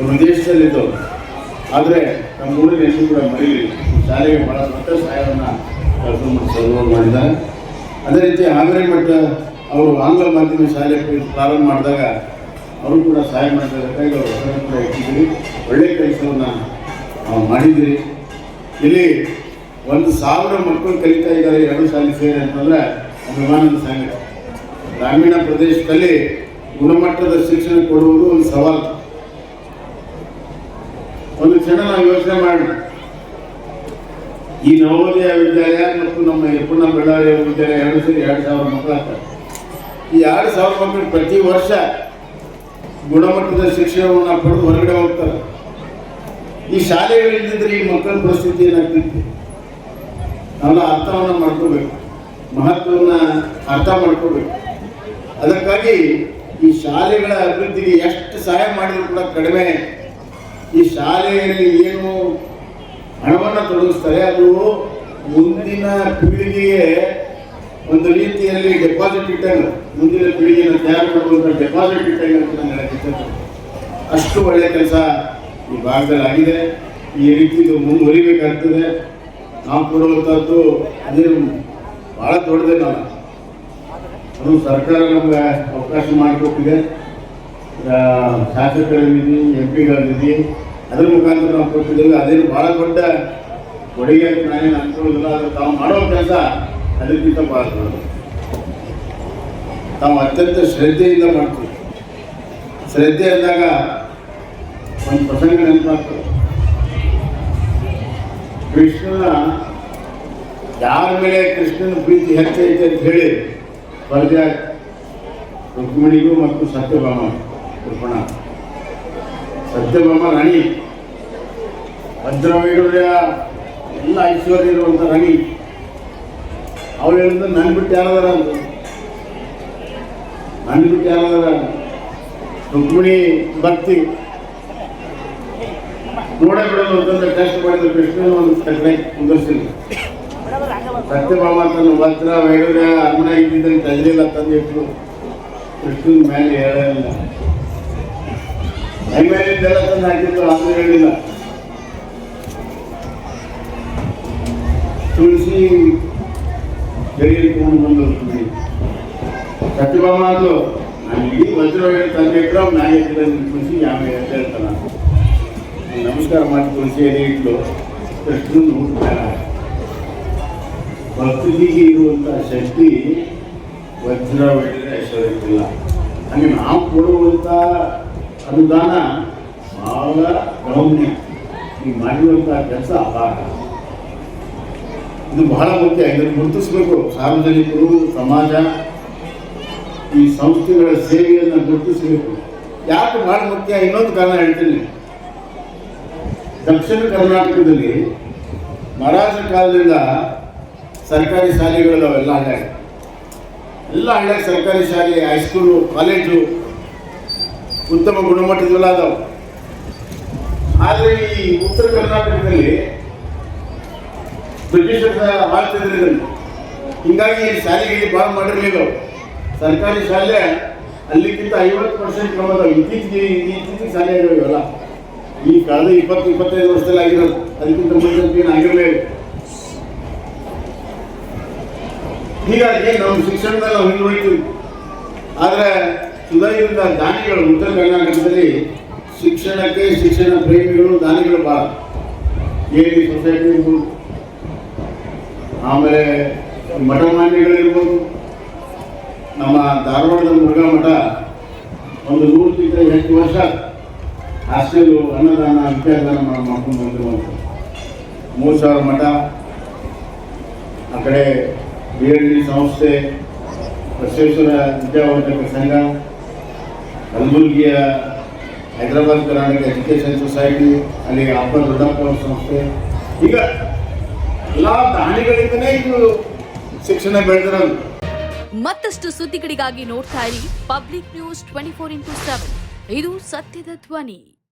ವಿದೇಶದಲ್ಲಿದ್ದವರು. ಆದರೆ ನಮ್ಮ ಊರಿನ ಹೆಸರು ಕೂಡ ಮರೀಲಿ ಶಾಲೆಗೆ ಭಾಳ ದೊಡ್ಡ ಸಹಾಯವನ್ನು ಕೆಲಸ ಮಾಡಿದ್ದಾರೆ. ಅದೇ ರೀತಿ ಹಾಗರೇಮಠ ಅವರು ಆಂಗ್ಲ ಮಾಧ್ಯಮ ಶಾಲೆ ಪ್ರಾರಂಭ ಮಾಡಿದಾಗ ಅವರು ಕೂಡ ಸಹಾಯ ಮಾಡಿದ್ದಕ್ಕಾಗಿ ಅವರು ಹೆಸರನ್ನು ಕೂಡ ಇಟ್ಟಿದ್ದೀರಿ. ಒಳ್ಳೆಯ ಕೆಲಸವನ್ನು ಮಾಡಿದ್ದೀರಿ. ಇಲ್ಲಿ 1,000 ಮಕ್ಕಳು ಕಲಿತಾ ಇದ್ದಾರೆ 2 ಶಾಲೆ ಸೇರಿ ಅಂತಂದರೆ ಅಭಿಮಾನದ ಸಂಗತಿ. ಗ್ರಾಮೀಣ ಪ್ರದೇಶದಲ್ಲಿ ಗುಣಮಟ್ಟದ ಶಿಕ್ಷಣ ಕೊಡುವುದು ಒಂದು ಸವಾಲು. ಒಂದು ಕ್ಷಣ ನಾವು ಯೋಚನೆ ಮಾಡೋಣ. ಈ ನವೋದಯ ವಿದ್ಯಾಲಯ ಮತ್ತು ನಮ್ಮ ಯಪ್ಪಣ್ಣ ಬೆಳ್ಳಾರಿ ವಿದ್ಯಾಲಯ 2 ಸೇರಿ 2,000 ಮಕ್ಕಳು ಆಗ್ತಾರೆ. ಈ 2,000 ಮಕ್ಕಳು ಪ್ರತಿ ವರ್ಷ ಗುಣಮಟ್ಟದ ಶಿಕ್ಷಣವನ್ನು ಪಡೆದು ಹೊರಗಡೆ ಹೋಗ್ತಾರೆ. ಈ ಶಾಲೆಗಳಿಲ್ಲದಿದ್ದರೆ ಈ ಮಕ್ಕಳ ಪರಿಸ್ಥಿತಿ ಏನಾಗ್ತಿತ್ತು? ನಾವೆಲ್ಲ ಅರ್ಥವನ್ನು ಮಾಡ್ಕೋಬೇಕು, ಮಹತ್ವವನ್ನು ಅರ್ಥ ಮಾಡ್ಕೋಬೇಕು. ಅದಕ್ಕಾಗಿ ಈ ಶಾಲೆಗಳ ಅಭಿವೃದ್ಧಿಗೆ ಎಷ್ಟು ಸಹಾಯ ಮಾಡಿದರೂ ಕೂಡ ಕಡಿಮೆ. ಈ ಶಾಲೆಯಲ್ಲಿ ಏನು ಹಣವನ್ನು ತೊಡಗಿಸ್ತಾರೆ ಅದು ಮುಂದಿನ ಪೀಳಿಗೆಗೆ ಒಂದು ರೀತಿಯಲ್ಲಿ ಡೆಪಾಸಿಟ್ ಇಟ್ಟಂಗೆ, ಮುಂದಿನ ಪೀಳಿಗೆಯನ್ನು ತಯಾರು ಮಾಡುವಂಥ ಡೆಪಾಸಿಟ್ ಇಟ್ಟಂಗೆ ಅಂತ ನಾನು ಹೇಳಕ್ಕೆ. ಅಷ್ಟು ಒಳ್ಳೆಯ ಕೆಲಸ ಈ ಭಾಗದಲ್ಲಿ ಆಗಿದೆ. ಈ ರೀತಿ ಇದು ಮುಂದುವರಿಬೇಕಾಗ್ತದೆ. ನಾವು ಕೊಡುವಂಥದ್ದು ಅದೇನು ಭಾಳ ದೊಡ್ಡದೇನಲ್ಲ, ಅದು ಸರ್ಕಾರ ನಮ್ಗೆ ಅವಕಾಶ ಮಾಡಿಕೊಟ್ಟಿದೆ. ಶಾಸಕರ ನಿಧಿ, MP ಗಳ ನಿಧಿ, ಅದರ ಮುಖಾಂತರ ನಾವು ಕೊಟ್ಟಿದ್ದೇವೆ. ಅದೇನು ಭಾಳ ದೊಡ್ಡ ಕೊಡುಗೆ ಅಂತ ನಾನೇನು ಅನ್ಕೊಳ್ಳೋದಿಲ್ಲ. ಅದು ತಾವು ಮಾಡೋ ಕೆಲಸ ಅದಕ್ಕಿಂತ ಭಾಳ ದೊಡ್ಡದು. ತಾವು ಅತ್ಯಂತ ಶ್ರದ್ಧೆಯಿಂದ ಮಾಡ್ತೀವಿ. ಶ್ರದ್ಧೆ ಅಂದಾಗ ಒಂದು ಪ್ರಸಂಗ ನೆನಪಾಗ್ತದೆ. ಕೃಷ್ಣನ ಯಾರ ಮೇಲೆ ಕೃಷ್ಣನ ಪ್ರೀತಿ ಹೆಚ್ಚೈತೆ ಅಂತ ಹೇಳಿ ಪರದೆ ರುಕ್ಮಿಣಿಗೂ ಮತ್ತು ಸತ್ಯಭಾಮ ಕೃಪಣ. ಸತ್ಯಭಾಮ ರಾಣಿ, ಭದ್ರವೈಡೂರ್ಯ ಎಲ್ಲ ಐಶ್ವರ್ಯ ಇರುವಂಥ ರಾಣಿ. ಅವಳು ಹೇಳಿದ್ರೆ ನನ್ನ ಬಿಟ್ಟು ಯಾರದಾರ ಅಂತ, ನನ್ನ ಬಿಟ್ಟು ಯಾರದಾರ. ರುಕ್ಮಿಣಿ ಭಕ್ತಿ ನೋಡೇ ಬಿಡೋದು ಅಂತಂದ್ರೆ ಟೆಸ್ಟ್ ಮಾಡಿದ್ರೆ ಕೃಷ್ಣನ ಒಂದು ತಕ್ಕನೆ ಕುಂದರ್ಸಿಲ್ಲ. ಸತ್ಯಭಾಮ ತನ್ನ ಭದ್ರ ವೈಡೂರ್ಯ ಅನ್ನ ಇದ್ದಿದ್ದಂಗೆ ತಜಲಿಲ್ಲ ತಂದಿಟ್ಟು ಕೃಷ್ಣನ ಮೇಲೆ ಹೇಳಲಿಲ್ಲ. ಮೈ ಮೇಲಿದ್ದೆಲ್ಲ ತಂದು ಹಾಕಿದ್ದು ಅದು ಹೇಳಿಲ್ಲ. ತುಳಸಿ ಗಡಿಯಲ್ಲಿ ತಗೊಂಡು ಬಂದು ಸತ್ಯಭಾಮ ಅದು ನಾನು ಇಡೀ ವಜ್ರ ತಂದೆ ಇಟ್ಟರೆ ಅವ್ನು ನಾಯಿ ತುಳಸಿ ಆಮೇಲೆ ಅಂತ ಹೇಳ್ತಾನ. ನಮಸ್ಕಾರ ಮಾಡಿ ತುಳಸಿಯಲ್ಲಿ ಇಟ್ಟು ಕೃಷ್ಣನ ಹುಡ್ತಾರ. ಭಕ್ತಿಗೆ ಇರುವಂಥ ಶಕ್ತಿ ವಜ್ರ ವೈಡೂರ್ಯ ಐಶ್ವರ್ಯಕ್ಕಿಲ್ಲ. ಹಾಗೆ ನಾವು ಕೊಡುವಂಥ ಅನುದಾನ ಬಹಳ ಗೌಮ್ಯ. ಈಗ ಮಾಡಿರುವಂಥ ಕೆಲಸ ಅಪಾರ. ಇದು ಬಹಳ ಮುಖ್ಯ. ಇದನ್ನು ಗುರುತಿಸಬೇಕು. ಸಾರ್ವಜನಿಕರು, ಸಮಾಜ, ಈ ಸಂಸ್ಥೆಗಳ ಸೇವೆಯನ್ನು ಗುರುತಿಸಬೇಕು. ಯಾಕೆ ಬಹಳ ಮುಖ್ಯ? ಇನ್ನೊಂದು ಕಾರಣ ಹೇಳ್ತೀನಿ. ದಕ್ಷಿಣ ಕರ್ನಾಟಕದಲ್ಲಿ ಮಹಾರಾಜ ಕಾಲದಿಂದ ಸರ್ಕಾರಿ ಶಾಲೆಗಳು ಅವೆಲ್ಲ ಹಳ್ಳ್ಯಾಗ, ಎಲ್ಲ ಹಳ್ಳ್ಯಾಗ ಸರ್ಕಾರಿ ಶಾಲೆ, ಹೈಸ್ಕೂಲು, ಕಾಲೇಜು ಉತ್ತಮ ಗುಣಮಟ್ಟದೆಲ್ಲ ಅದಾವೆ. ಆದರೆ ಈ ಉತ್ತರ ಕರ್ನಾಟಕದಲ್ಲಿ ಬ್ರಿಟಿಷರ ಆಳ್ತಿದ್ರು ಇದನ್ನು. ಹೀಗಾಗಿ ಶಾಲೆಗಳಿಗೆ ಭಾಳ ಮಾಡಿರಲಿಲ್ಲ. ಸರ್ಕಾರಿ ಶಾಲೆ ಅಲ್ಲಿಗಿಂತ 50% ಕಮ್ಮಿ. ಇತ್ತೀಚೆಗೆ ಶಾಲೆ ಆಗಿರೋಲ್ಲ. ಈ ಕಳೆದ 20-25 ವರ್ಷದಲ್ಲಿ ಆಗಿರೋದು. ಅದಕ್ಕಿಂತ ಮುಂಚೆ ಏನು ಆಗಿರಲಿಲ್ಲ. ಹೀಗಾಗಿ ನಾವು ಶಿಕ್ಷಣದಲ್ಲಿ ನಾವು ಹಿಂದುಳಿತೀವಿ. ಆದರೆ ಸುಧಾರಿತ ದಾನಿಗಳು ಉತ್ತರ ಕರ್ನಾಟಕದಲ್ಲಿ ಶಿಕ್ಷಣಕ್ಕೆ, ಶಿಕ್ಷಣ ಪ್ರೇಮಿಗಳು, ದಾನಿಗಳು ಭಾಳ. ಏನಿ ಸೊಸೈಟಿ ಇರ್ಬೋದು, ಆಮೇಲೆ ಮಠಮಾನ್ಯಗಳಿರ್ಬೋದು. ನಮ್ಮ ಧಾರವಾಡದ ಮುರುಘಾ ಮಠ ಒಂದು 100ಕ್ಕಿಂತ ಹೆಚ್ಚು ವರ್ಷ ಹಾಸ್ಟೆಲು, ಅನ್ನದಾನ, ವಿದ್ಯಾದಾನ ಮಾಡ್ಕೊಂಡು ಬಂದಿರುವಂಥ 3,000 ಮಠ. ಆ ಕಡೆ BLD ಸಂಸ್ಥೆ, ಬಸವೇಶ್ವರ ವಿದ್ಯಾವರ್ಧಕ ಸಂಘ, ಕಲಬುರಗಿಯ ಹೈದರಾಬಾದ್ ಕರ್ನಾಟಕ ಎಜುಕೇಷನ್ ಸೊಸೈಟಿ, ಅಲ್ಲಿ ಅಪ್ಪ ದೊಡ್ಡಪ್ಪ ಅವ್ರ ಸಂಸ್ಥೆ. ಈಗ ಎಲ್ಲ ದಾನಿಗಳಿಂದನೇ ಇದು ಶಿಕ್ಷಣ ಬೆಳೆದಿರೋದು. ಮತ್ತಷ್ಟು ಸುದ್ದಿಗಳಿಗಾಗಿ ನೋಡ್ತಾ ಇರಿ ಪಬ್ಲಿಕ್ ನ್ಯೂಸ್ 24x7. ಇದು ಸತ್ಯದ ಧ್ವನಿ.